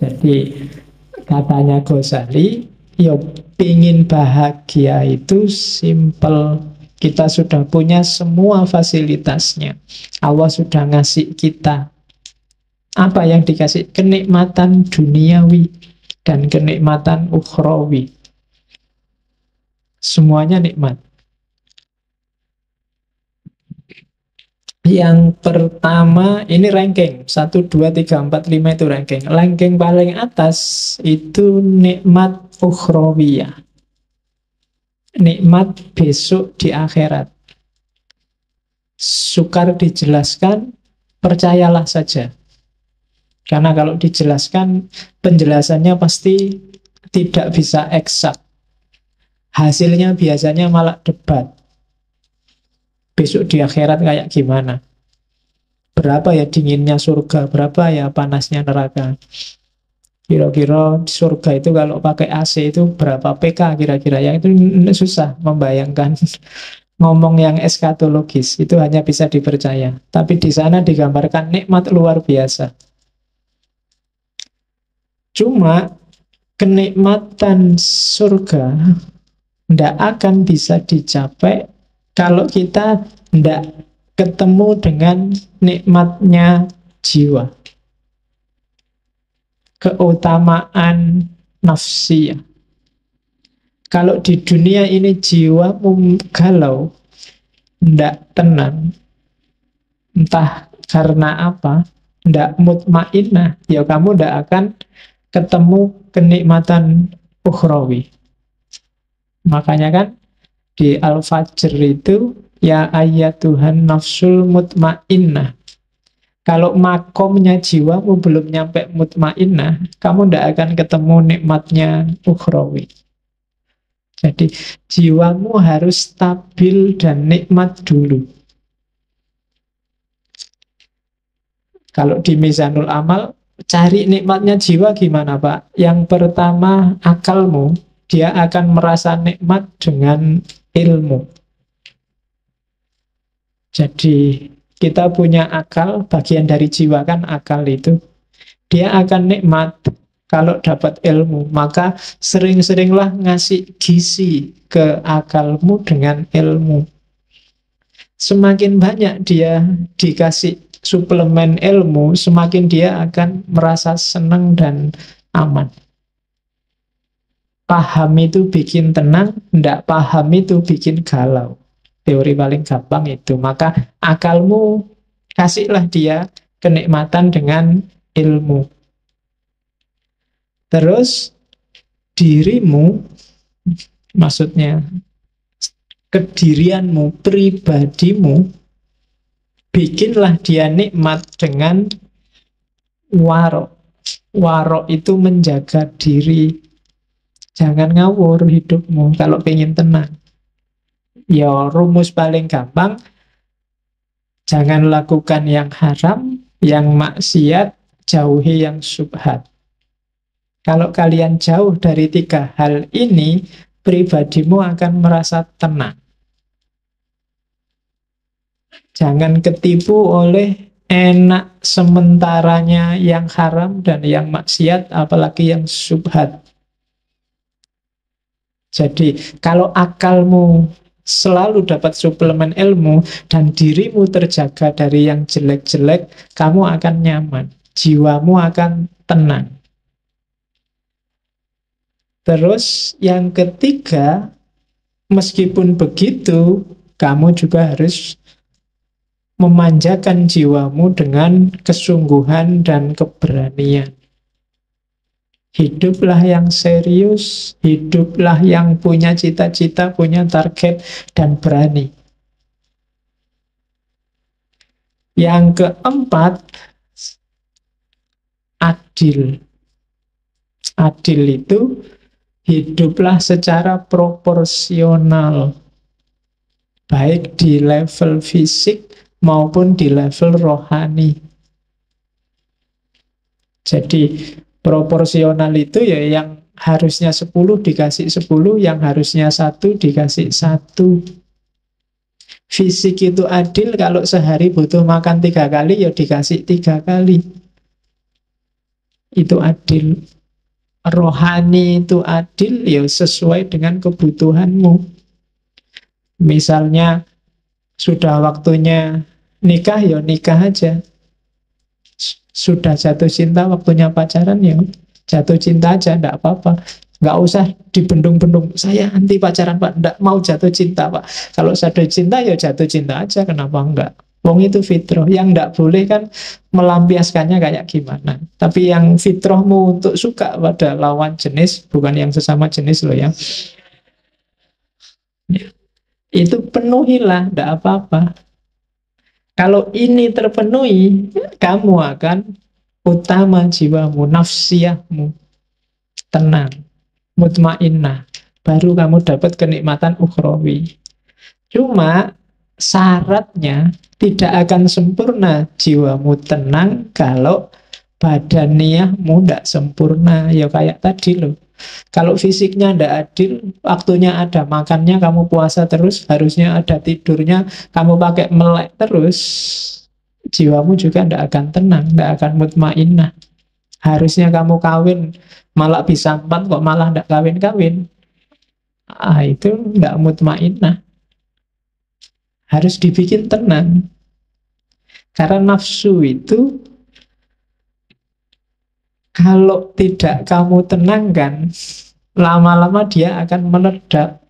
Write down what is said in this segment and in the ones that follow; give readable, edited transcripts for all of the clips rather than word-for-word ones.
Jadi katanya Ghazali, yo pingin bahagia itu simple. Kita sudah punya semua fasilitasnya. Allah sudah ngasih kita. Apa yang dikasih? Kenikmatan duniawi dan kenikmatan ukhrawi. Semuanya nikmat. Yang pertama, ini ranking 1, 2, 3, 4, 5 itu ranking. Ranking paling atas itu nikmat ukhrawiyah. Nikmat besok di akhirat. Sukar dijelaskan, percayalah saja. Karena kalau dijelaskan, penjelasannya pasti tidak bisa eksak. Hasilnya biasanya malah debat. Besok di akhirat kayak gimana? Berapa ya dinginnya surga? Berapa ya panasnya neraka? Kira-kira surga itu kalau pakai AC itu berapa PK kira-kira? Yang itu susah membayangkan. Ngomong yang eskatologis itu hanya bisa dipercaya. Tapi di sana digambarkan nikmat luar biasa. Cuma kenikmatan surga tidak akan bisa dicapai kalau kita tidak ketemu dengan nikmatnya jiwa. Keutamaan nafsiyah. Kalau di dunia ini jiwamu galau, tidak tenang, entah karena apa, tidak mutmainnah, ya kamu tidak akan ketemu kenikmatan ukhrawi. Makanya kan di Al-Fajr itu, ya ayyatuhan nafsul mutmainnah. Kalau makomnya jiwamu belum nyampe mutmainnah, kamu tidak akan ketemu nikmatnya ukhrawi. Jadi jiwamu harus stabil dan nikmat dulu. Kalau di Mizanul Amal, cari nikmatnya jiwa gimana Pak? Yang pertama akalmu, dia akan merasa nikmat dengan ilmu. Jadi kita punya akal, bagian dari jiwa kan akal itu. Dia akan nikmat kalau dapat ilmu. Maka sering-seringlah ngasih gizi ke akalmu dengan ilmu. Semakin banyak dia dikasih suplemen ilmu, semakin dia akan merasa senang dan aman. Paham itu bikin tenang, tidak paham itu bikin galau. Teori paling gampang itu. Maka akalmu kasihlah dia kenikmatan dengan ilmu. Terus dirimu, maksudnya kedirianmu, pribadimu, bikinlah dia nikmat dengan warok. Warok itu menjaga diri. Jangan ngawur hidupmu kalau pengen tenang. Ya rumus paling gampang, jangan lakukan yang haram, yang maksiat, jauhi yang syubhat. Kalau kalian jauh dari 3 hal ini, pribadimu akan merasa tenang. Jangan ketipu oleh enak sementaranya yang haram dan yang maksiat, apalagi yang syubhat. Jadi kalau akalmu selalu dapat suplemen ilmu dan dirimu terjaga dari yang jelek-jelek, kamu akan nyaman, jiwamu akan tenang. Terus yang ketiga, meskipun begitu, kamu juga harus memanjakan jiwamu dengan kesungguhan dan keberanian. Hiduplah yang serius, hiduplah yang punya cita-cita, punya target, dan berani. Yang keempat, adil. Adil itu hiduplah secara proporsional, baik di level fisik maupun di level rohani. Jadi proporsional itu ya yang harusnya 10 dikasih 10, yang harusnya 1 dikasih 1. Fisik itu adil, kalau sehari butuh makan 3 kali, ya dikasih 3 kali. itu adil. Rohani itu adil ya sesuai dengan kebutuhanmu. Misalnya sudah waktunya nikah ya nikah aja. Sudah jatuh cinta waktunya pacaran ya jatuh cinta aja, enggak apa-apa. Nggak usah dibendung-bendung. Saya anti pacaran Pak, enggak mau jatuh cinta Pak. Kalau jatuh cinta ya jatuh cinta aja, kenapa enggak? Wong itu fitrah. Yang enggak boleh kan melampiaskannya kayak gimana. Tapi yang fitrahmu untuk suka pada lawan jenis, bukan yang sesama jenis loh ya. Ya. Itu penuhilah, enggak apa-apa. Kalau ini terpenuhi, kamu akan utama jiwamu, nafsiyahmu, tenang, mutmainnah. Baru kamu dapat kenikmatan ukhrawi. Cuma syaratnya tidak akan sempurna jiwamu tenang kalau badaniahmu tidak sempurna. Ya kayak tadi loh. Kalau fisiknya tidak adil, waktunya ada makannya, kamu puasa terus, harusnya ada tidurnya, kamu pakai melek terus, jiwamu juga tidak akan tenang, tidak akan mutmainnah. Harusnya kamu kawin, malah bisa 4 kok malah tidak kawin-kawin. Itu tidak mutmainnah. Harus dibikin tenang. Karena nafsu itu kalau tidak kamu tenangkan, lama-lama dia akan meledak.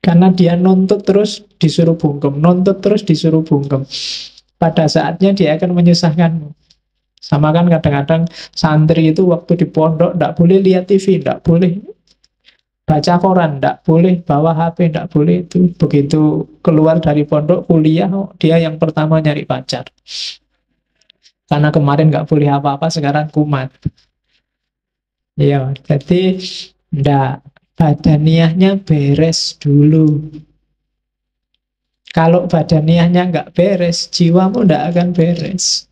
Karena dia nuntut terus disuruh bungkem, nuntut terus disuruh bungkem. Pada saatnya dia akan menyusahkanmu. Sama kan kadang-kadang santri itu waktu di pondok tidak boleh lihat TV, tidak boleh baca koran, tidak boleh bawa HP, tidak boleh itu. Begitu keluar dari pondok kuliah, dia yang pertama nyari pacar. Karena kemarin nggak boleh apa-apa, sekarang kumat. Ya, jadi ndak, badaniahnya beres dulu. Kalau badaniahnya nggak beres, jiwamu ndak akan beres.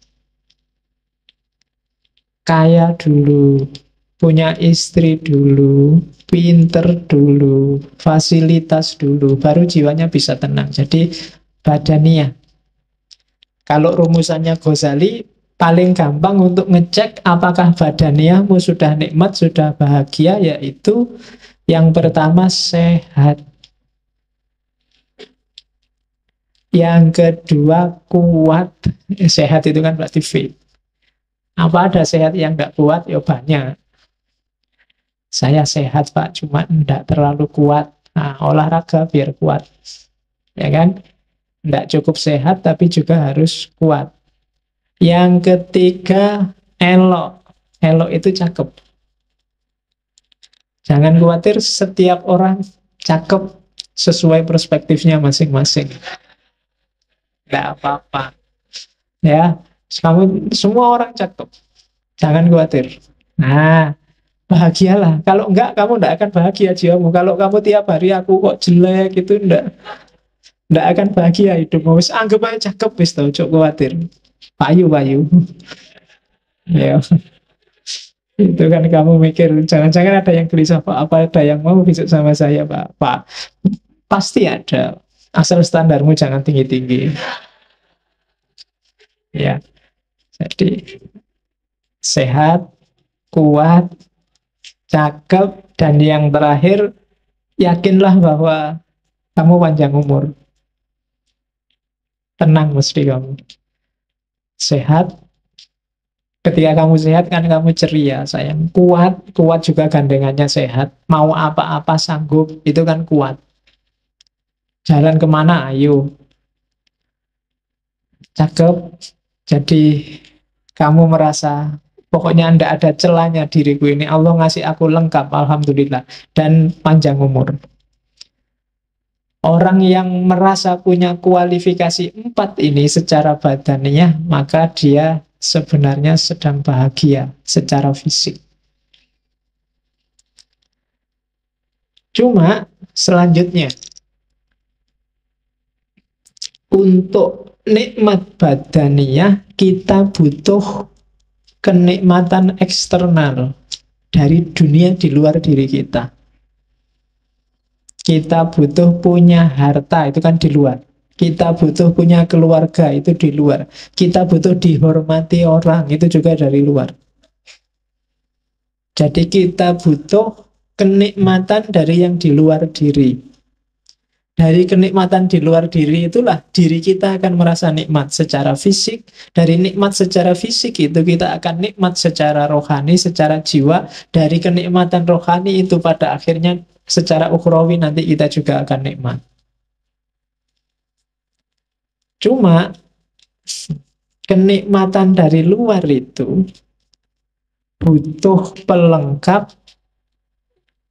Kaya dulu, punya istri dulu, pinter dulu, fasilitas dulu, baru jiwanya bisa tenang. Jadi badaniah. Kalau rumusannya Ghazali, paling gampang untuk ngecek apakah badaniahmu sudah nikmat, sudah bahagia, yaitu yang pertama sehat. Yang kedua kuat. Sehat itu kan berarti fit. Apa ada sehat yang nggak kuat? Ya banyak. Saya sehat Pak, cuma enggak terlalu kuat. Nah, olahraga biar kuat. Ya kan? Enggak cukup sehat, tapi juga harus kuat. Yang ketiga, elok. Elok itu cakep. Jangan khawatir, setiap orang cakep sesuai perspektifnya masing-masing. Enggak apa-apa. Ya, kamu semua orang cakep. Jangan khawatir. Nah, bahagialah. Kalau enggak, kamu enggak akan bahagia jiwamu. Kalau kamu tiap hari aku kok jelek, itu enggak akan bahagia hidupmu. Wis anggap aja cakep, wis tau, cok khawatir. Payu. Ya. Itu kan kamu mikir, jangan-jangan ada yang gelisah, Pak, apa ada yang mau besok sama saya, Pak? Pak, pasti ada. Asal standarmu jangan tinggi-tinggi. Ya. Jadi sehat, kuat, cakep, dan yang terakhir, yakinlah bahwa kamu panjang umur. Tenang mesti kamu. Sehat. Ketika kamu sehat kan kamu ceria, sayang. Kuat juga gandengannya sehat. Mau apa-apa sanggup, itu kan kuat. Jalan kemana, ayo. Cakep. Jadi kamu merasa pokoknya tidak ada celahnya diriku ini. Allah ngasih aku lengkap, alhamdulillah. Dan panjang umur. Orang yang merasa punya kualifikasi 4 ini secara badaniah, maka dia sebenarnya sedang bahagia secara fisik. Cuma selanjutnya, untuk nikmat badaniah kita butuh kenikmatan eksternal dari dunia di luar diri kita. Kita butuh punya harta, itu kan di luar. Kita butuh punya keluarga, itu di luar. Kita butuh dihormati orang, itu juga dari luar. Jadi kita butuh kenikmatan dari yang di luar diri. Dari kenikmatan di luar diri itulah diri kita akan merasa nikmat secara fisik. Dari nikmat secara fisik itu kita akan nikmat secara rohani, secara jiwa. Dari kenikmatan rohani itu pada akhirnya secara ukhrawi nanti kita juga akan nikmat. Cuma kenikmatan dari luar itu butuh pelengkap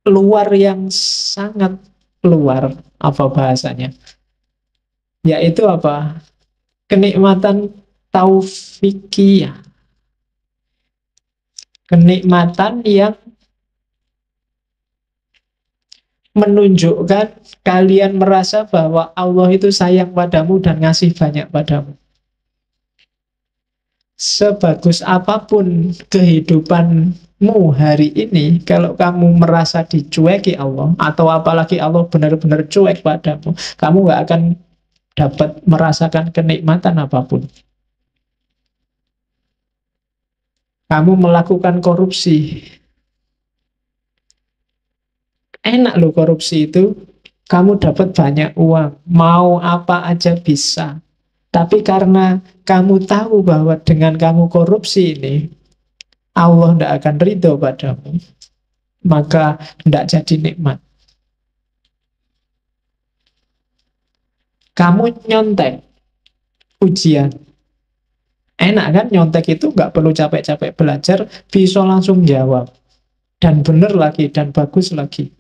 luar yang sangat luar. Apa bahasanya? Yaitu apa? Kenikmatan taufikiyah. Kenikmatan yang menunjukkan kalian merasa bahwa Allah itu sayang padamu dan ngasih banyak padamu. Sebagus apapun kehidupanmu hari ini, kalau kamu merasa dicueki Allah, atau apalagi Allah benar-benar cuek padamu, kamu gak akan dapat merasakan kenikmatan apapun. Kamu melakukan korupsi, enak loh korupsi itu, kamu dapat banyak uang, mau apa aja bisa. Tapi karena kamu tahu bahwa dengan kamu korupsi ini, Allah tidak akan ridho padamu, maka tidak jadi nikmat. Kamu nyontek ujian. Enak kan nyontek itu nggak perlu capek-capek belajar, bisa langsung jawab. Dan benar lagi, dan bagus lagi.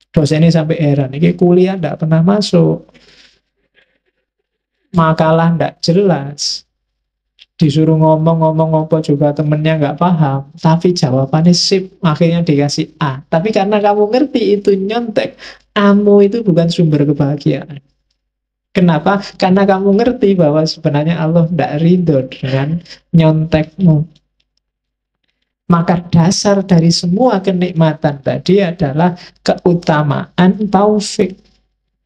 Dosennya sampai heran, ini kuliah tidak pernah masuk. Makalah tidak jelas. Disuruh ngomong-ngomong apa juga temennya nggak paham, tapi jawabannya sip, akhirnya dikasih A. Tapi karena kamu ngerti itu nyontek, kamu itu bukan sumber kebahagiaan. Kenapa? Karena kamu ngerti bahwa sebenarnya Allah tidak ridho dengan nyontekmu. Maka dasar dari semua kenikmatan tadi adalah keutamaan taufik,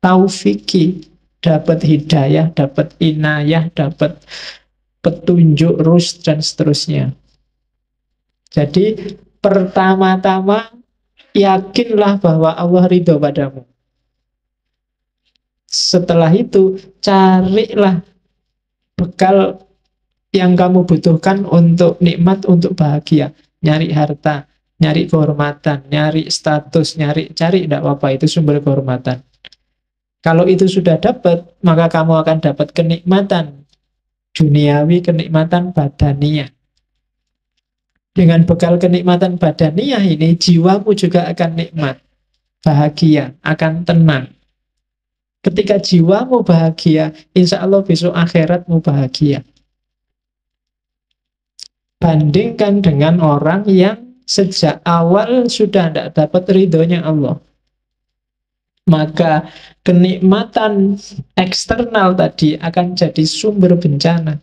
taufiki, dapat hidayah, dapat inayah, dapat petunjuk, rusy, dan seterusnya. Jadi pertama-tama yakinlah bahwa Allah ridho padamu. Setelah itu carilah bekal yang kamu butuhkan untuk nikmat, untuk bahagia. Nyari harta, nyari kehormatan, nyari status, cari tidak apa-apa, itu sumber kehormatan. Kalau itu sudah dapat, maka kamu akan dapat kenikmatan duniawi, kenikmatan badaniyah. Dengan bekal kenikmatan badaniyah ini, jiwamu juga akan nikmat, bahagia, akan tenang. Ketika jiwamu bahagia, insya Allah besok akhiratmu bahagia. Bandingkan dengan orang yang sejak awal sudah tidak dapat ridhonya Allah. Maka kenikmatan eksternal tadi akan jadi sumber bencana.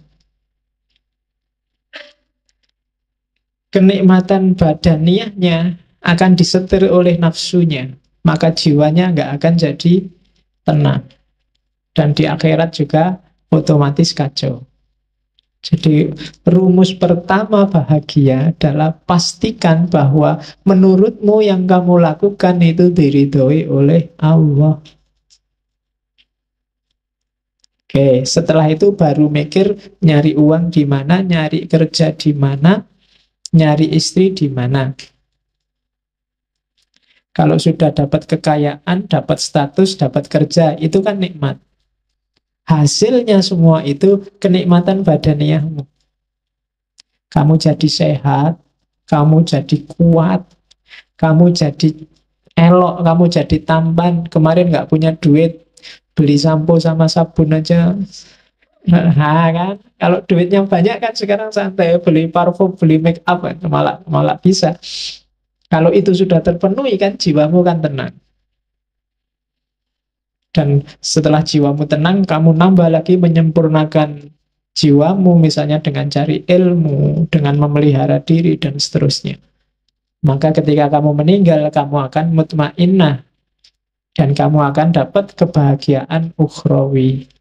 Kenikmatan badaniahnya akan disetir oleh nafsunya. Maka jiwanya nggak akan jadi tenang. Dan di akhirat juga otomatis kacau. Jadi rumus pertama bahagia adalah pastikan bahwa menurutmu yang kamu lakukan itu diridhoi oleh Allah. Oke, setelah itu baru mikir nyari uang di mana, nyari kerja di mana, nyari istri di mana. Kalau sudah dapat kekayaan, dapat status, dapat kerja, itu kan nikmat. Hasilnya semua itu kenikmatan badaniyahmu. Kamu jadi sehat, kamu jadi kuat, kamu jadi elok, kamu jadi tampan. Kemarin nggak punya duit, beli sampo sama sabun aja. Nah, kan? Kalau duitnya banyak kan sekarang santai, beli parfum, beli make up, malah bisa. Kalau itu sudah terpenuhi kan jiwamu kan tenang. Dan setelah jiwamu tenang, kamu nambah lagi menyempurnakan jiwamu, misalnya dengan cari ilmu, dengan memelihara diri, dan seterusnya. Maka ketika kamu meninggal, kamu akan mutmainnah. Dan kamu akan dapat kebahagiaan ukhrawi.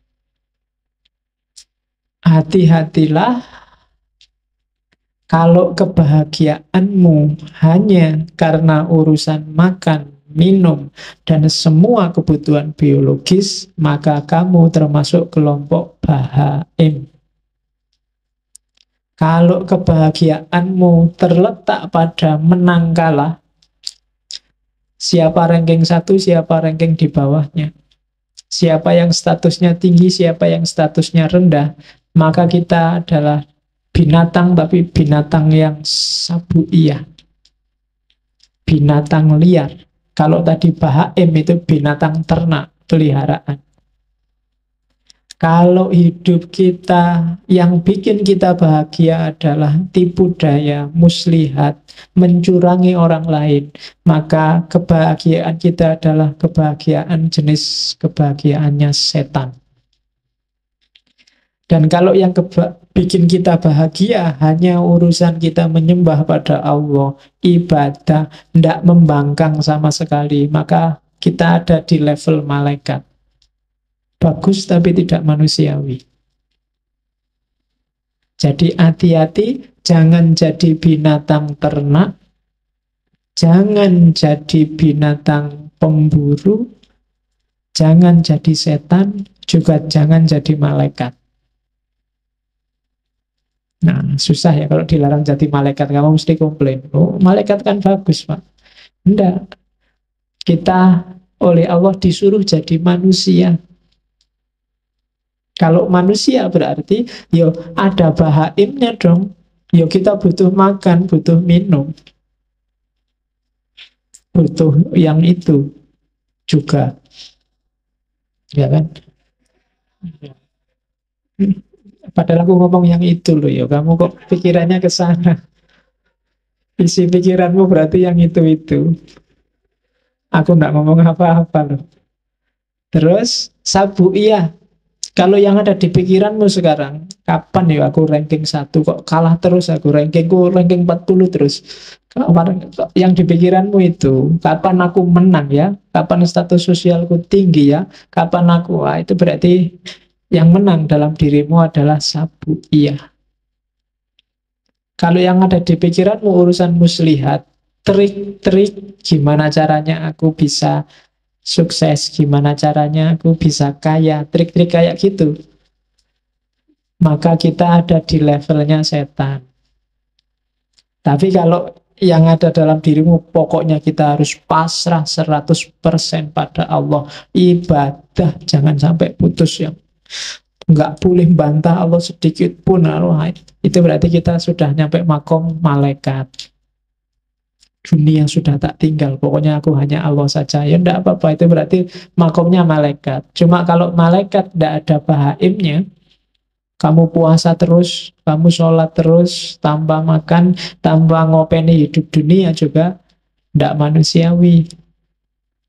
Hati-hatilah Kalau kebahagiaanmu hanya karena urusan makan, minum, dan semua kebutuhan biologis, maka kamu termasuk kelompok bahaim. Kalau kebahagiaanmu terletak pada menang kalah, siapa ranking satu, siapa ranking di bawahnya, siapa yang statusnya tinggi, siapa yang statusnya rendah, maka kita adalah binatang, tapi binatang yang sabuiyah, binatang liar. Kalau tadi bahaim itu binatang ternak, peliharaan. Kalau hidup kita yang bikin kita bahagia adalah tipu daya, muslihat, mencurangi orang lain, maka kebahagiaan kita adalah kebahagiaan jenis kebahagiaannya setan. Dan kalau yang bikin kita bahagia hanya urusan kita menyembah pada Allah, ibadah, tidak membangkang sama sekali, maka kita ada di level malaikat. Bagus tapi tidak manusiawi. Jadi hati-hati, jangan jadi binatang ternak, jangan jadi binatang pemburu, jangan jadi setan, juga jangan jadi malaikat. Nah, susah ya kalau dilarang jadi malaikat. Kamu mesti komplain. Oh, malaikat kan bagus, Pak. Enggak. Kita oleh Allah disuruh jadi manusia. Kalau manusia berarti, yo ada bahaimnya dong. Yo kita butuh makan, butuh minum. Butuh yang itu juga. Ya kan? Padahal aku ngomong yang itu loh ya. Kamu kok pikirannya ke sana. Isi pikiranmu berarti yang itu-itu. Aku nggak ngomong apa-apa loh. Terus, sabu iya. Kalau yang ada di pikiranmu sekarang, kapan ya aku ranking 1, kok kalah terus aku rankingku ranking 40 terus. Yang di pikiranmu itu, kapan aku menang ya, kapan status sosialku tinggi ya, kapan aku, itu berarti yang menang dalam dirimu adalah sabu iya. Kalau yang ada di pikiranmu urusan muslihat, trik-trik gimana caranya aku bisa sukses, gimana caranya aku bisa kaya, trik-trik kayak gitu, maka kita ada di levelnya setan. Tapi kalau yang ada dalam dirimu, pokoknya kita harus pasrah 100% pada Allah, ibadah jangan sampai putus, yang nggak boleh bantah Allah sedikit pun, itu berarti kita sudah nyampe makom malaikat. Dunia sudah tak tinggal, pokoknya aku hanya Allah saja. Ya enggak apa-apa, itu berarti makomnya malaikat. Cuma kalau malaikat tidak ada bahaimnya, kamu puasa terus, kamu sholat terus, tanpa makan, tanpa ngopeni hidup dunia juga tidak manusiawi.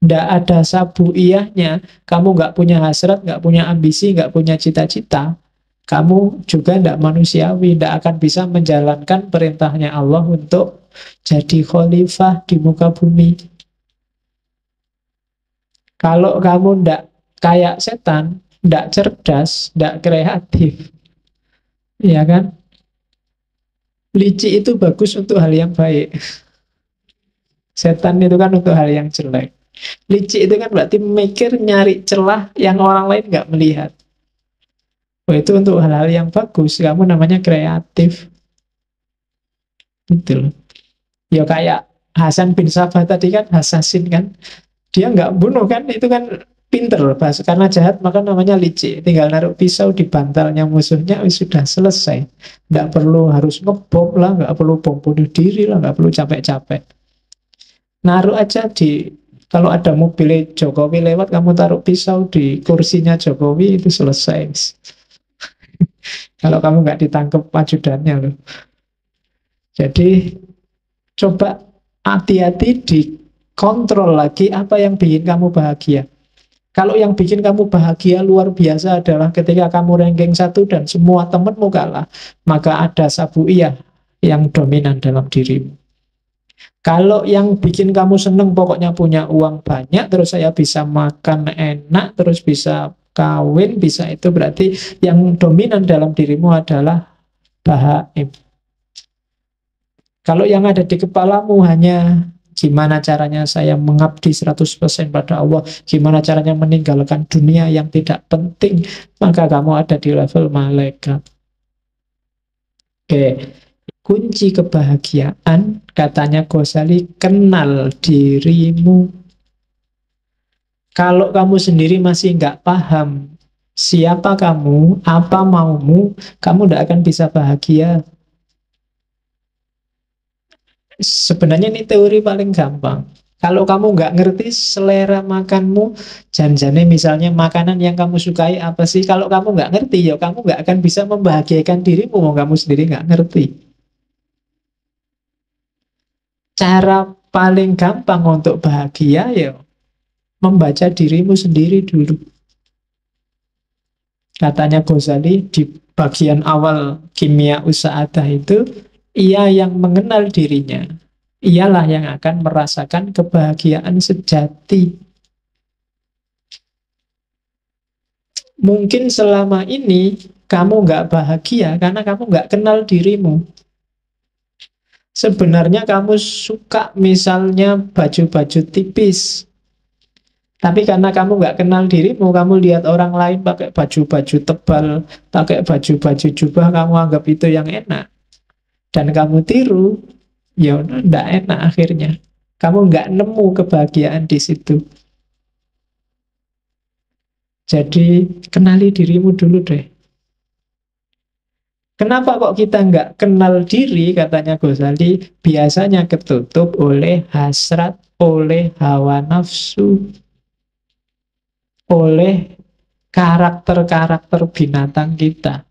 Tidak ada sabu iyahnya, kamu nggak punya hasrat, nggak punya ambisi, nggak punya cita-cita, kamu juga tidak manusiawi, tidak akan bisa menjalankan perintahnya Allah untuk jadi khalifah di muka bumi. Kalau kamu tidak kayak setan, tidak cerdas, tidak kreatif, ya kan? Licik itu bagus untuk hal yang baik. Setan itu kan untuk hal yang jelek. Licik itu kan berarti mikir, nyari celah yang orang lain nggak melihat. Oh, itu untuk hal-hal yang bagus. Kamu namanya kreatif. Gitu loh. Ya kayak Hasan bin Sabah tadi kan, assassin kan. Dia nggak bunuh kan, itu kan pinter. Karena jahat maka namanya licik. Tinggal naruh pisau di bantalnya musuhnya, sudah selesai. Nggak perlu harus ngebom lah, nggak perlu bom bunuh diri lah, nggak perlu capek-capek. Naruh aja kalau ada mobil Jokowi lewat, kamu taruh pisau di kursinya Jokowi, itu selesai. Kalau kamu nggak ditangkap ajudannya loh. Jadi coba hati-hati, dikontrol lagi apa yang bikin kamu bahagia. Kalau yang bikin kamu bahagia luar biasa adalah ketika kamu ranking 1 dan semua temenmu kalah, maka ada sabu iya yang dominan dalam dirimu. Kalau yang bikin kamu seneng pokoknya punya uang banyak, terus saya bisa makan enak, terus bisa kawin, bisa, itu berarti yang dominan dalam dirimu adalah bahaim. Kalau yang ada di kepalamu hanya gimana caranya saya mengabdi 100% pada Allah, gimana caranya meninggalkan dunia yang tidak penting, maka kamu ada di level malaikat. Oke, kunci kebahagiaan, katanya Ghazali, kenal dirimu. Kalau kamu sendiri masih nggak paham siapa kamu, apa maumu, kamu tidak akan bisa bahagia. Sebenarnya ini teori paling gampang. Kalau kamu nggak ngerti selera makanmu, janjane misalnya makanan yang kamu sukai apa sih? Kalau kamu nggak ngerti, ya kamu nggak akan bisa membahagiakan dirimu, mau kamu sendiri nggak ngerti. Cara paling gampang untuk bahagia ya membaca dirimu sendiri dulu. Katanya Ghazali di bagian awal Kimia Usaadah itu, ia yang mengenal dirinya, ialah yang akan merasakan kebahagiaan sejati. Mungkin selama ini kamu nggak bahagia karena kamu nggak kenal dirimu. Sebenarnya kamu suka misalnya baju-baju tipis, tapi karena kamu nggak kenal dirimu, kamu lihat orang lain pakai baju-baju tebal, pakai baju-baju jubah, kamu anggap itu yang enak. Dan kamu tiru, ya nggak enak akhirnya. Kamu nggak nemu kebahagiaan di situ. Jadi kenali dirimu dulu deh. Kenapa kok kita nggak kenal diri, katanya Ghazali, biasanya ketutup oleh hasrat, oleh hawa nafsu, oleh karakter-karakter binatang kita,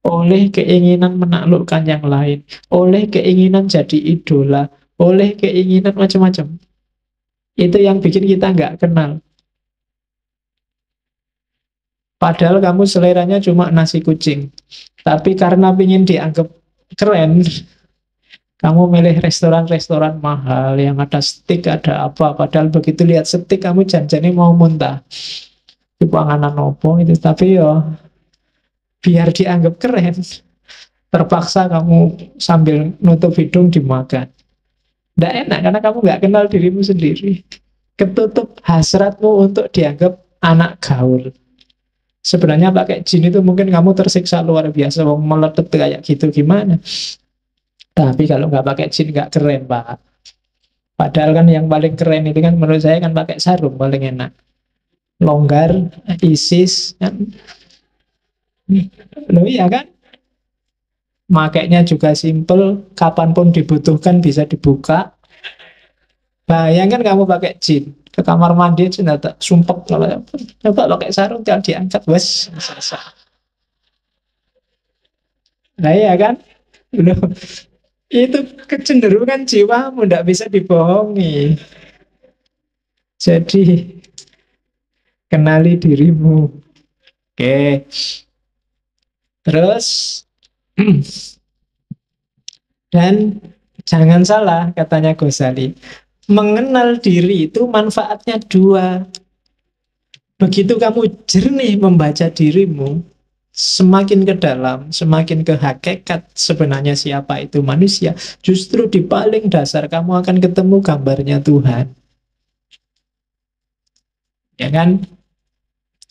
oleh keinginan menaklukkan yang lain, oleh keinginan jadi idola, oleh keinginan macam-macam. Itu yang bikin kita nggak kenal. Padahal kamu seleranya cuma nasi kucing. Tapi karena ingin dianggap keren, kamu milih restoran-restoran mahal yang ada steak, ada apa. Padahal begitu lihat steak, kamu janjane mau muntah. Itu panganan opo itu. Tapi yo, biar dianggap keren, terpaksa kamu sambil nutup hidung dimakan. Nggak enak karena kamu nggak kenal dirimu sendiri. Ketutup hasratmu untuk dianggap anak gaul. Sebenarnya pakai jin itu mungkin kamu tersiksa luar biasa, mau meletup kayak gitu gimana. Tapi kalau nggak pakai jin nggak keren, Pak. Padahal kan yang paling keren itu kan menurut saya kan pakai sarung paling enak. Longgar, ISIS kan. Loh iya kan? Makainya juga simple, kapanpun dibutuhkan bisa dibuka. Bayangkan kamu pakai jin ke kamar mandi aja tak sumpek, kalau coba pakai sarung jangan diangkat, wes selesai. Nah iya kan? Loh, itu kecenderungan jiwamu tidak bisa dibohongi. Jadi kenali dirimu. Oke. Terus dan jangan salah, katanya Ghazali, mengenal diri itu manfaatnya dua. Begitu kamu jernih membaca dirimu, semakin ke dalam, semakin ke hakikat sebenarnya siapa itu manusia, justru di paling dasar kamu akan ketemu gambarnya Tuhan. Ya kan?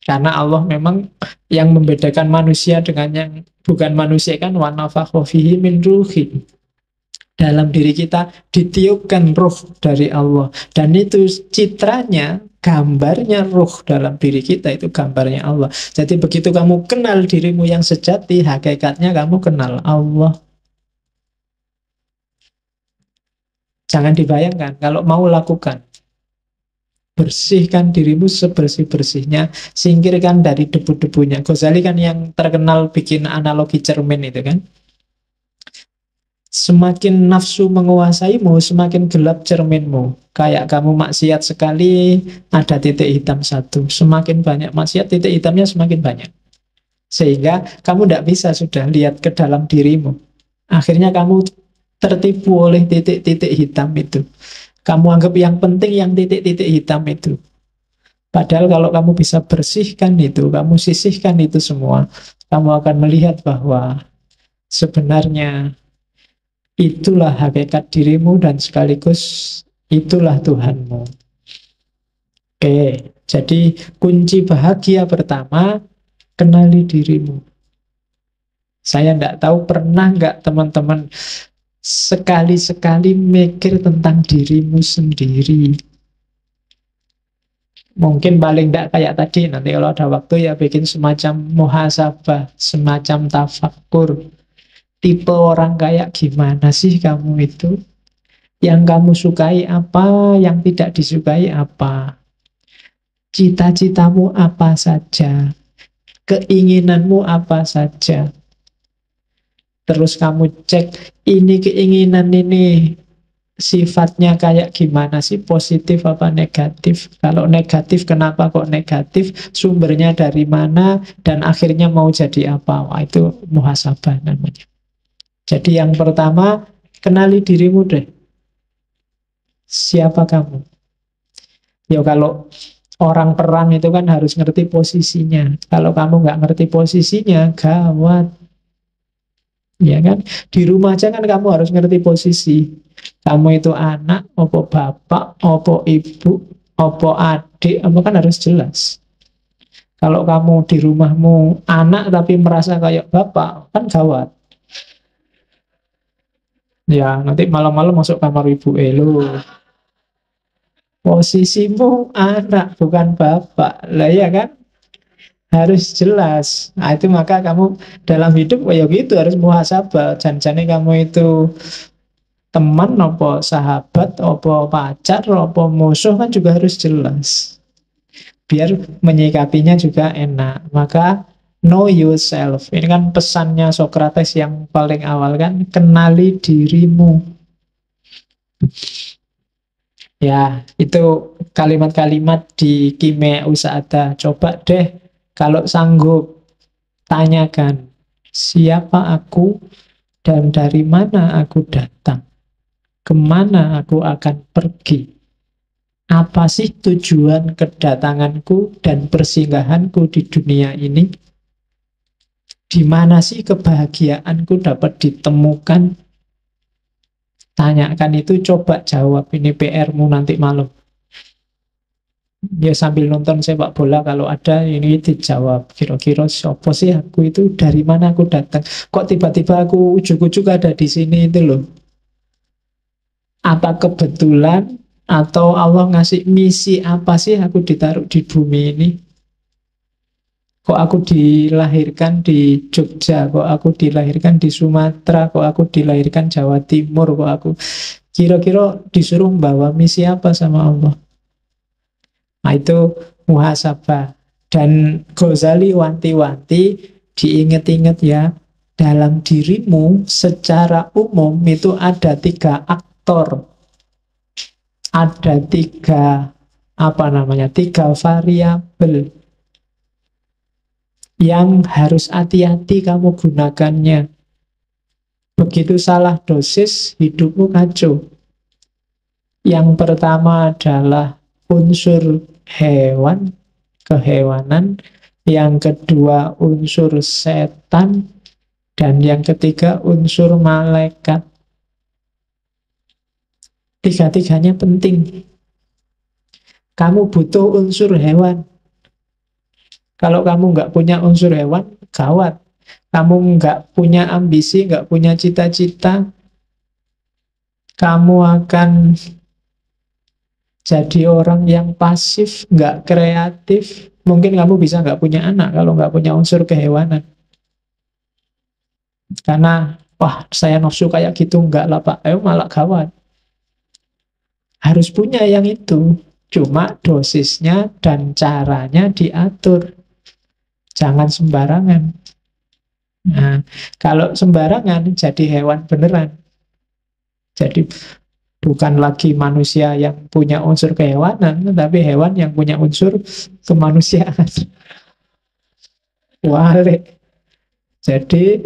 Karena Allah memang yang membedakan manusia dengan yang bukan manusia kan, wa nafakha fihi min ruhi. Dalam diri kita ditiupkan ruh dari Allah. Dan itu citranya, gambarnya ruh dalam diri kita, itu gambarnya Allah. Jadi begitu kamu kenal dirimu yang sejati, hakikatnya kamu kenal Allah. Jangan dibayangkan, kalau mau lakukan. Bersihkan dirimu sebersih-bersihnya, singkirkan dari debu-debunya. Ghazali kan yang terkenal bikin analogi cermin itu kan. Semakin nafsu menguasaimu, semakin gelap cerminmu. Kayak kamu maksiat sekali, ada titik hitam satu. Semakin banyak maksiat, titik hitamnya semakin banyak. Sehingga kamu tidak bisa sudah lihat ke dalam dirimu. Akhirnya kamu tertipu oleh titik-titik hitam itu. Kamu anggap yang penting yang titik-titik hitam itu. Padahal kalau kamu bisa bersihkan itu, kamu sisihkan itu semua, kamu akan melihat bahwa sebenarnya itulah hakikat dirimu dan sekaligus itulah Tuhanmu. Oke, jadi kunci bahagia pertama, kenali dirimu. Saya tidak tahu pernah nggak teman-teman sekali-sekali mikir tentang dirimu sendiri. Mungkin paling tidak kayak tadi, nanti kalau ada waktu ya bikin semacam muhasabah, semacam tafakkur. Tipe orang kayak gimana sih kamu itu? Yang kamu sukai apa, yang tidak disukai apa? Cita-citamu apa saja? Keinginanmu apa saja? Terus kamu cek, ini keinginan ini sifatnya kayak gimana sih, positif apa negatif? Kalau negatif, kenapa kok negatif? Sumbernya dari mana? Dan akhirnya mau jadi apa? Wah, itu muhasabah namanya. Jadi yang pertama, kenali dirimu deh. Siapa kamu? Ya kalau orang perang itu kan harus ngerti posisinya. Kalau kamu nggak ngerti posisinya, gawat. Ya kan? Di rumah aja kan kamu harus ngerti posisi. Kamu itu anak, opo bapak, opo ibu, opo adik, apa kan harus jelas. Kalau kamu di rumahmu anak tapi merasa kayak bapak, kan gawat. Ya, nanti malam-malam masuk kamar ibu, lu posisimu anak bukan bapak. Lah ya kan? Harus jelas. Nah, itu maka kamu dalam hidup ya gitu harus muhasabah. Jangan-jangan kamu itu teman, apa sahabat, apa pacar, apa musuh kan juga harus jelas. Biar menyikapinya juga enak. Maka know yourself. Ini kan pesannya Socrates yang paling awal kan, kenali dirimu. Ya, itu kalimat-kalimat di Kimia Usada. Coba deh kalau sanggup, tanyakan, siapa aku dan dari mana aku datang? Kemana aku akan pergi? Apa sih tujuan kedatanganku dan persinggahanku di dunia ini? Di mana sih kebahagiaanku dapat ditemukan? Tanyakan itu, coba jawab. Ini PR-mu nanti malam. Ya sambil nonton sepak bola kalau ada ini dijawab, kira-kira siapa sih aku itu, dari mana aku datang, kok tiba-tiba aku ujuk-ujuk ada di sini itu loh. Apa kebetulan atau Allah ngasih misi apa sih aku ditaruh di bumi ini? Kok aku dilahirkan di Jogja, kok aku dilahirkan di Sumatera, kok aku dilahirkan Jawa Timur, kok aku kira-kira disuruh bawa misi apa sama Allah? Nah, itu muhasabah. Dan Ghazali wanti-wanti, diingat-ingat ya, dalam dirimu secara umum itu ada 3 aktor. Ada 3, apa namanya, 3 variabel yang harus hati-hati kamu gunakannya. Begitu salah dosis, hidupmu kacau. Yang pertama adalah unsur hewan, kehewanan. Yang kedua unsur setan. Dan yang ketiga unsur malaikat. 3-tiganya penting. Kamu butuh unsur hewan. Kalau kamu nggak punya unsur hewan, gawat. Kamu nggak punya ambisi, nggak punya cita-cita, kamu akan jadi orang yang pasif, nggak kreatif. Mungkin kamu bisa nggak punya anak kalau nggak punya unsur kehewanan. Karena, wah saya nafsu kayak gitu, nggak lah Pak, malah gawat. Harus punya yang itu. Cuma dosisnya dan caranya diatur. Jangan sembarangan. Nah, kalau sembarangan jadi hewan beneran. Jadi bukan lagi manusia yang punya unsur kehewanan, tapi hewan yang punya unsur kemanusiaan. Wale. Jadi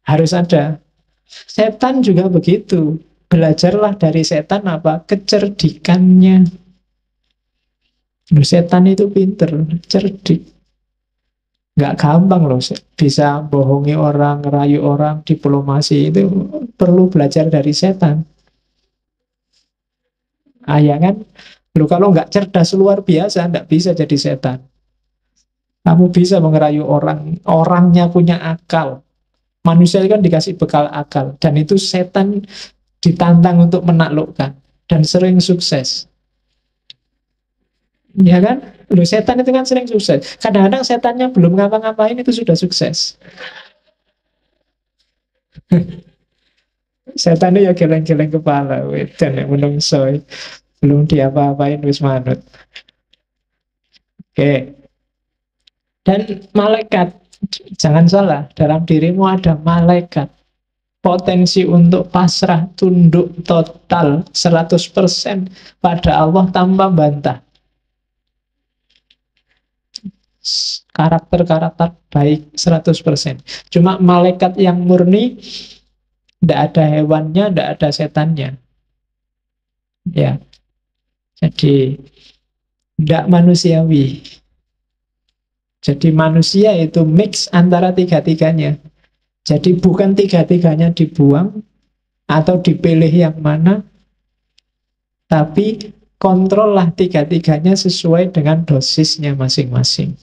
harus ada. Setan juga begitu. Belajarlah dari setan apa? Kecerdikannya. Setan itu pinter, cerdik. Nggak gampang loh, bisa bohongi orang, ngerayu orang, diplomasi itu perlu belajar dari setan. Ah ya kan? Lu kalau nggak cerdas luar biasa, nggak bisa jadi setan. Kamu bisa mengerayu orang, orangnya punya akal. Manusia kan dikasih bekal akal, dan itu setan ditantang untuk menaklukkan, dan sering sukses. Ya kan? Loh, setan itu kan sering sukses. Kadang-kadang setannya belum ngapa-ngapain itu sudah sukses. Setan itu ya geleng-geleng kepala, dan yang menungso belum diapa-apain wis manut. Oke. Dan malaikat, jangan salah, dalam dirimu ada malaikat. Potensi untuk pasrah, tunduk total 100% pada Allah tanpa bantah. Karakter-karakter baik 100%. Cuma malaikat yang murni, tidak ada hewannya, tidak ada setannya. Ya, jadi tidak manusiawi. Jadi manusia itu mix antara tiga-tiganya. Jadi bukan tiga-tiganya dibuang atau dipilih yang mana, tapi kontrollah tiga-tiganya sesuai dengan dosisnya masing-masing.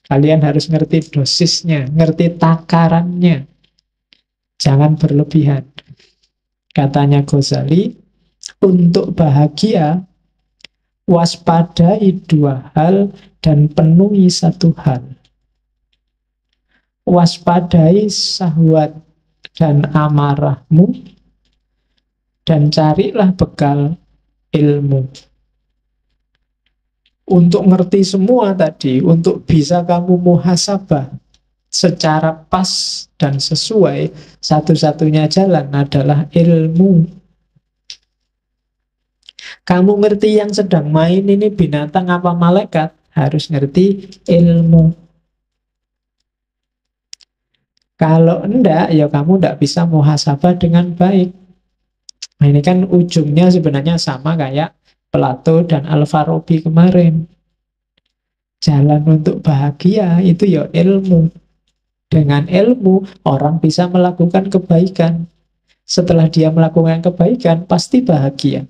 Kalian harus ngerti dosisnya, ngerti takarannya. Jangan berlebihan. Katanya Ghazali, untuk bahagia, waspadai dua hal dan penuhi satu hal. Waspadai syahwat dan amarahmu, dan carilah bekal ilmu. Untuk ngerti semua tadi, untuk bisa kamu muhasabah secara pas dan sesuai, satu-satunya jalan adalah ilmu. Kamu ngerti yang sedang main ini binatang apa malaikat, harus ngerti ilmu. Kalau enggak, ya kamu enggak bisa muhasabah dengan baik. Nah, ini kan ujungnya sebenarnya sama kayak Plato dan Al-Farabi kemarin. Jalan untuk bahagia itu ya ilmu. Dengan ilmu, orang bisa melakukan kebaikan. Setelah dia melakukan kebaikan, pasti bahagia.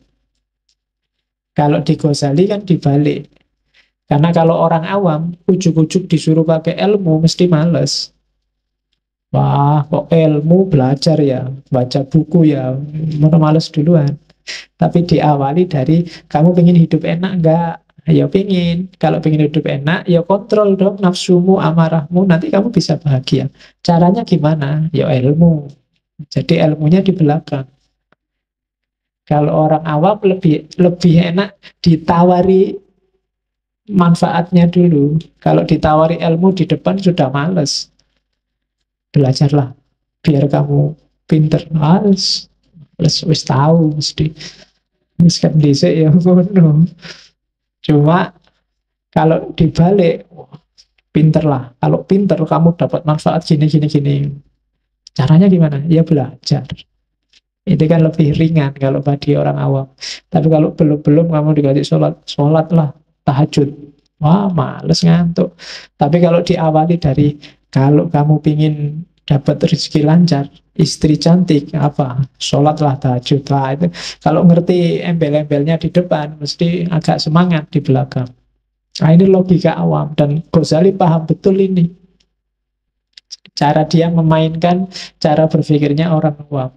Kalau di Ghazali kan dibalik. Karena kalau orang awam, ujuk-ujuk disuruh pakai ilmu, mesti males. Wah, kok ilmu belajar ya, baca buku ya, males duluan. Tapi diawali dari, kamu pengen hidup enak enggak? Ya pengen. Kalau pengen hidup enak, ya kontrol dong nafsumu, amarahmu, nanti kamu bisa bahagia. Caranya gimana? Ya ilmu. Jadi ilmunya di belakang. Kalau orang awam lebih enak ditawari manfaatnya dulu. Kalau ditawari ilmu di depan sudah males. Belajarlah biar kamu pinter. Males. Wis tahu mesti. Wis kan dhisik ya ngono. Cuma kalau dibalik, pinter lah. Kalau pinter kamu dapat manfaat gini. Caranya gimana? Ya belajar. Itu kan lebih ringan kalau bagi orang awam. Tapi kalau belum kamu dikasih sholat lah, tahajud. Wah, males ngantuk. Tapi kalau diawali dari, kalau kamu pingin dapat rezeki lancar, istri cantik, apa? Sholat lah, tahajud lah. Itu kalau ngerti embel-embelnya di depan, mesti agak semangat di belakang. Nah, ini logika awam. Dan Ghazali paham betul ini. Cara dia memainkan cara berpikirnya orang awam.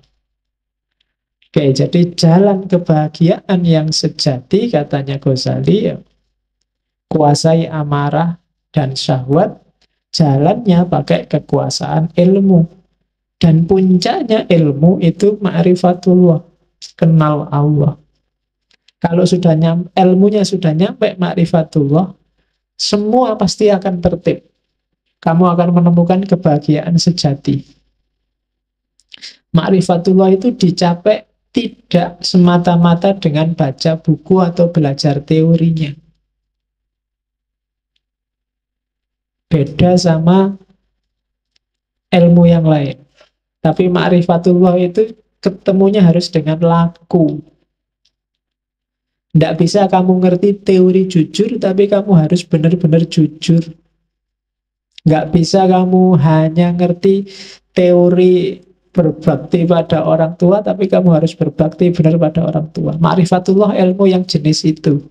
Oke, jadi jalan kebahagiaan yang sejati, katanya Ghazali, kuasai amarah dan syahwat, jalannya pakai kekuasaan ilmu. Dan puncaknya ilmu itu ma'rifatullah, kenal Allah. Kalau sudah ilmunya sudah nyampe ma'rifatullah, semua pasti akan tertib. Kamu akan menemukan kebahagiaan sejati. Ma'rifatullah itu dicapai tidak semata-mata dengan baca buku atau belajar teorinya. Beda sama ilmu yang lain. Tapi ma'rifatullah itu ketemunya harus dengan laku. Tidak bisa kamu ngerti teori jujur, tapi kamu harus benar-benar jujur. Nggak bisa kamu hanya ngerti teori berbakti pada orang tua, tapi kamu harus berbakti benar pada orang tua. Ma'rifatullah ilmu yang jenis itu.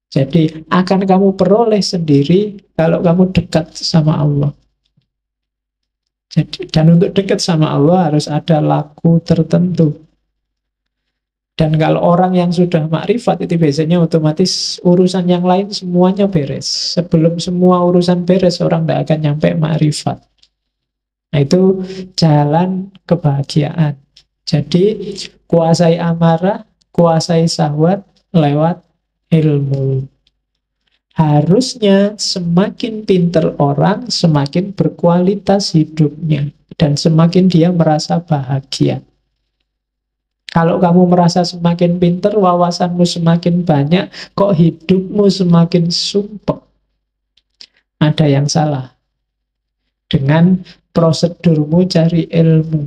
Jadi akan kamu peroleh sendiri kalau kamu dekat sama Allah. Jadi, dan untuk dekat sama Allah harus ada laku tertentu. Dan kalau orang yang sudah makrifat itu biasanya otomatis urusan yang lain semuanya beres. Sebelum semua urusan beres, orang tidak akan nyampe makrifat. Nah, itu jalan kebahagiaan. Jadi kuasai amarah, kuasai syahwat lewat ilmu. Harusnya semakin pinter orang, semakin berkualitas hidupnya. Dan semakin dia merasa bahagia. Kalau kamu merasa semakin pinter, wawasanmu semakin banyak, kok hidupmu semakin sumpek. Ada yang salah dengan prosedurmu cari ilmu.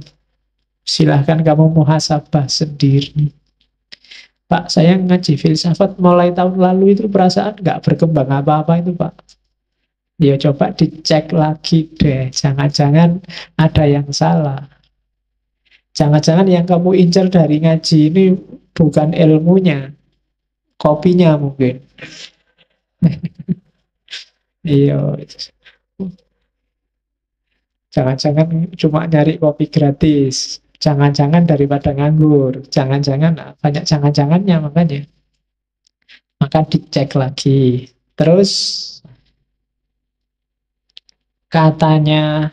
Silahkan kamu muhasabah sendiri. Pak, saya ngaji filsafat mulai tahun lalu itu perasaan nggak berkembang apa-apa itu, Pak. Ya coba dicek lagi deh, jangan-jangan ada yang salah. Jangan-jangan yang kamu incar dari ngaji ini bukan ilmunya, kopinya mungkin. Iya. Jangan-jangan cuma nyari kopi gratis. Jangan-jangan daripada nganggur. Jangan-jangan, banyak jangan-jangannya makanya. Maka dicek lagi. Terus katanya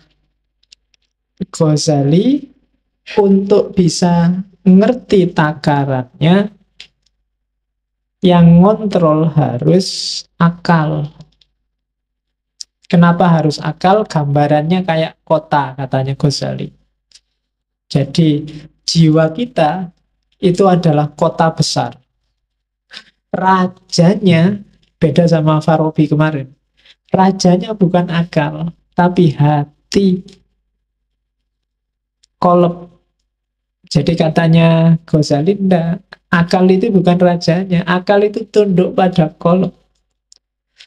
Ghazali, untuk bisa ngerti takarannya, yang ngontrol harus akal. Kenapa harus akal? Gambarannya kayak kota, katanya Ghazali. Jadi jiwa kita itu adalah kota besar. Rajanya beda sama Farabi kemarin. Rajanya bukan akal, tapi hati. Kolab. Jadi katanya Ghazali, enggak. Akal itu bukan rajanya. Akal itu tunduk pada kolab.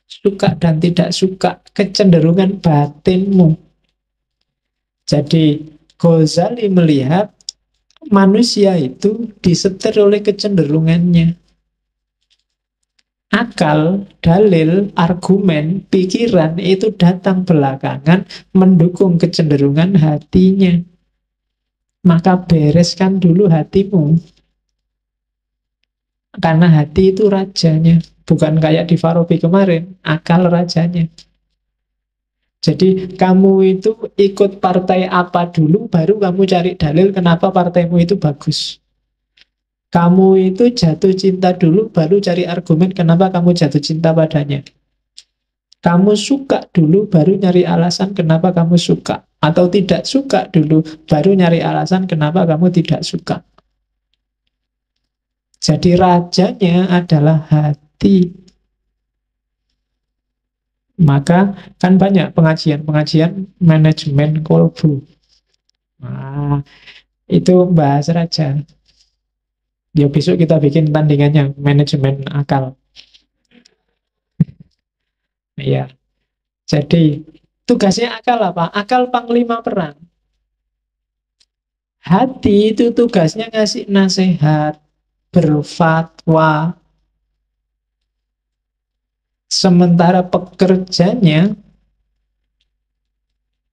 Suka dan tidak suka, kecenderungan batinmu. Jadi Ghazali melihat manusia itu disetir oleh kecenderungannya. Akal, dalil, argumen, pikiran itu datang belakangan mendukung kecenderungan hatinya. Maka bereskan dulu hatimu. Karena hati itu rajanya. Bukan kayak di Farabi kemarin, akal rajanya. Jadi kamu itu ikut partai apa dulu, baru kamu cari dalil kenapa partaimu itu bagus. Kamu itu jatuh cinta dulu, baru cari argumen kenapa kamu jatuh cinta padanya. Kamu suka dulu, baru nyari alasan kenapa kamu suka. Atau tidak suka dulu, baru nyari alasan kenapa kamu tidak suka. Jadi rajanya adalah hati. Maka kan banyak pengajian-pengajian manajemen kolbu. Nah, itu bahas raja. Ya besok kita bikin tandingannya, manajemen akal. Iya. Jadi tugasnya akal apa? Akal panglima perang. Hati itu tugasnya ngasih nasihat, berfatwa. Sementara pekerjanya,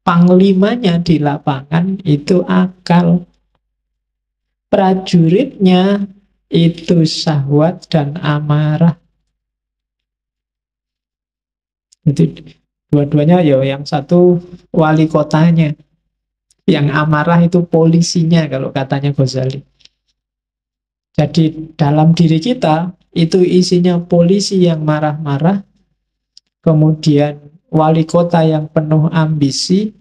panglimanya di lapangan itu akal. Prajuritnya itu syahwat dan amarah. Itu dua-duanya ya, yang satu wali kotanya, yang amarah itu polisinya kalau katanya Ghazali. Jadi dalam diri kita itu isinya polisi yang marah-marah, kemudian wali kota yang penuh ambisi,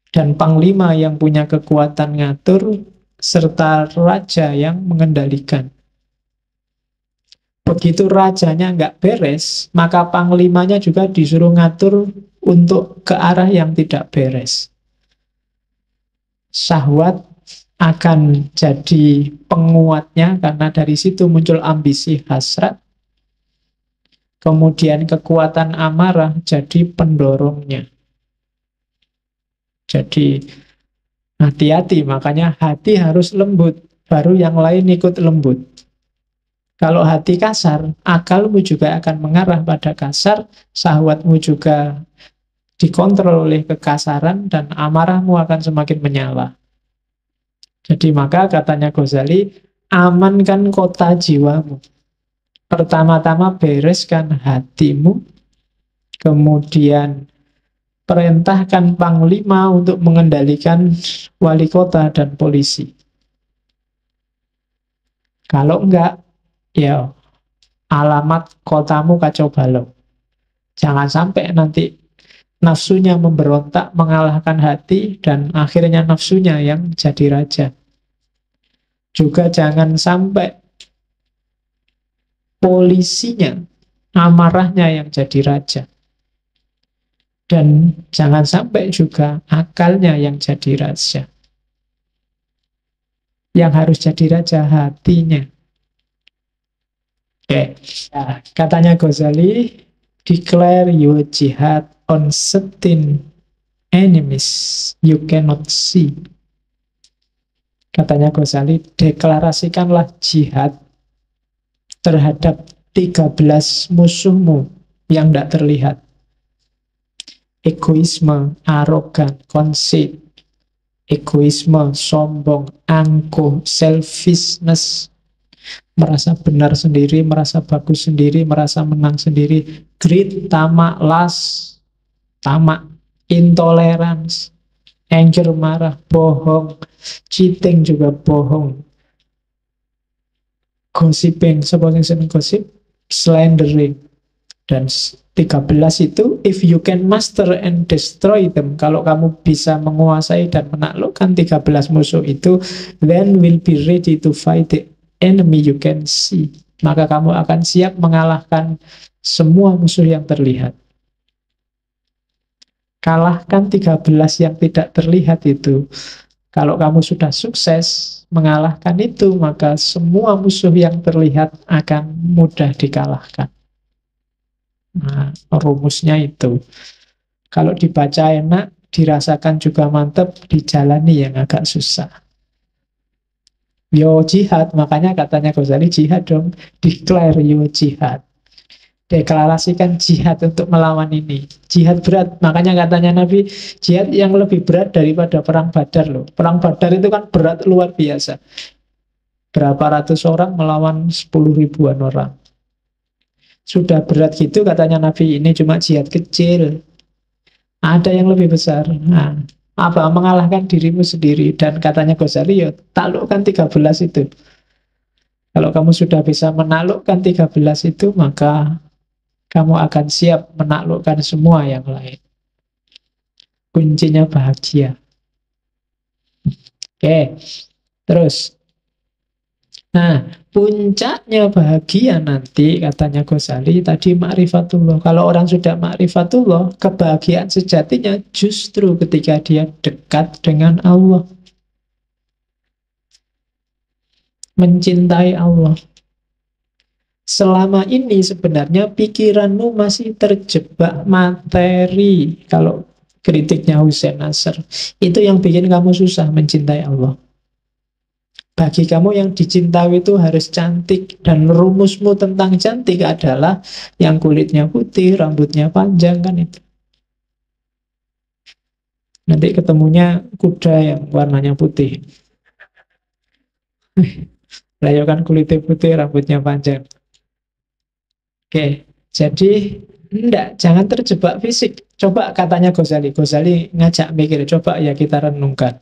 dan panglima yang punya kekuatan ngatur, serta raja yang mengendalikan. Begitu rajanya nggak beres, maka panglimanya juga disuruh ngatur untuk ke arah yang tidak beres. Syahwat akan jadi penguatnya karena dari situ muncul ambisi hasrat. Kemudian kekuatan amarah jadi pendorongnya. Jadi hati-hati, makanya hati harus lembut, baru yang lain ikut lembut. Kalau hati kasar, akalmu juga akan mengarah pada kasar, syahwatmu juga dikontrol oleh kekasaran, dan amarahmu akan semakin menyala. Jadi maka katanya Ghazali, amankan kota jiwamu. Pertama-tama bereskan hatimu, kemudian perintahkan panglima untuk mengendalikan wali kota dan polisi. Kalau enggak, ya alamat kotamu kacau balau. Jangan sampai nanti nafsunya memberontak, mengalahkan hati, dan akhirnya nafsunya yang jadi raja. Juga jangan sampai polisinya, amarahnya yang jadi raja. Dan jangan sampai juga akalnya yang jadi raja. Yang harus jadi raja hatinya. Oke, nah, katanya Ghazali, declare your jihad on certain enemies you cannot see. Katanya Ghazali, deklarasikanlah jihad terhadap 13 musuhmu yang tidak terlihat. Egoisme, arogan, conceit, egoisme, sombong, angkuh, selfishness, merasa benar sendiri, merasa bagus sendiri, merasa menang sendiri, greed, tamak, lust, tamak, intolerance, anger, marah, bohong, cheating juga bohong, gossiping, supposing gossip, slandering, dan 13 itu, if you can master and destroy them, kalau kamu bisa menguasai dan menaklukkan 13 musuh itu, then will be ready to fight the enemy you can see. Maka kamu akan siap mengalahkan semua musuh yang terlihat. Kalahkan 13 yang tidak terlihat itu. Kalau kamu sudah sukses mengalahkan itu, maka semua musuh yang terlihat akan mudah dikalahkan. Nah, rumusnya itu. Kalau dibaca enak, dirasakan juga mantap, dijalani yang agak susah. Yo jihad, makanya katanya Ghazali, jihad dong, declare your jihad. Deklarasikan jihad untuk melawan ini. Jihad berat, makanya katanya Nabi, jihad yang lebih berat daripada perang Badar loh. Perang Badar itu kan berat luar biasa. Berapa ratus orang melawan 10 ribuan orang. Sudah berat gitu katanya Nabi, ini cuma jihad kecil. Ada yang lebih besar. Nah, apa? Mengalahkan dirimu sendiri. Dan katanya Ghazali, ya taklukkan 13 itu. Kalau kamu sudah bisa menaklukkan 13 itu, maka kamu akan siap menaklukkan semua yang lain. Kuncinya bahagia. Oke, terus. Nah, puncaknya bahagia nanti, katanya Ghazali, tadi ma'rifatullah. Kalau orang sudah ma'rifatullah, kebahagiaan sejatinya justru ketika dia dekat dengan Allah. Mencintai Allah. Selama ini sebenarnya pikiranmu masih terjebak materi. Kalau kritiknya Hussein Nasr, itu yang bikin kamu susah mencintai Allah. Bagi kamu yang dicintai itu harus cantik, dan rumusmu tentang cantik adalah yang kulitnya putih, rambutnya panjang, kan itu. Nanti ketemunya kuda yang warnanya putih. Lah ya kan kulitnya putih, rambutnya panjang. Oke, jadi jangan terjebak fisik. Coba katanya Ghazali ngajak mikir, coba ya kita renungkan.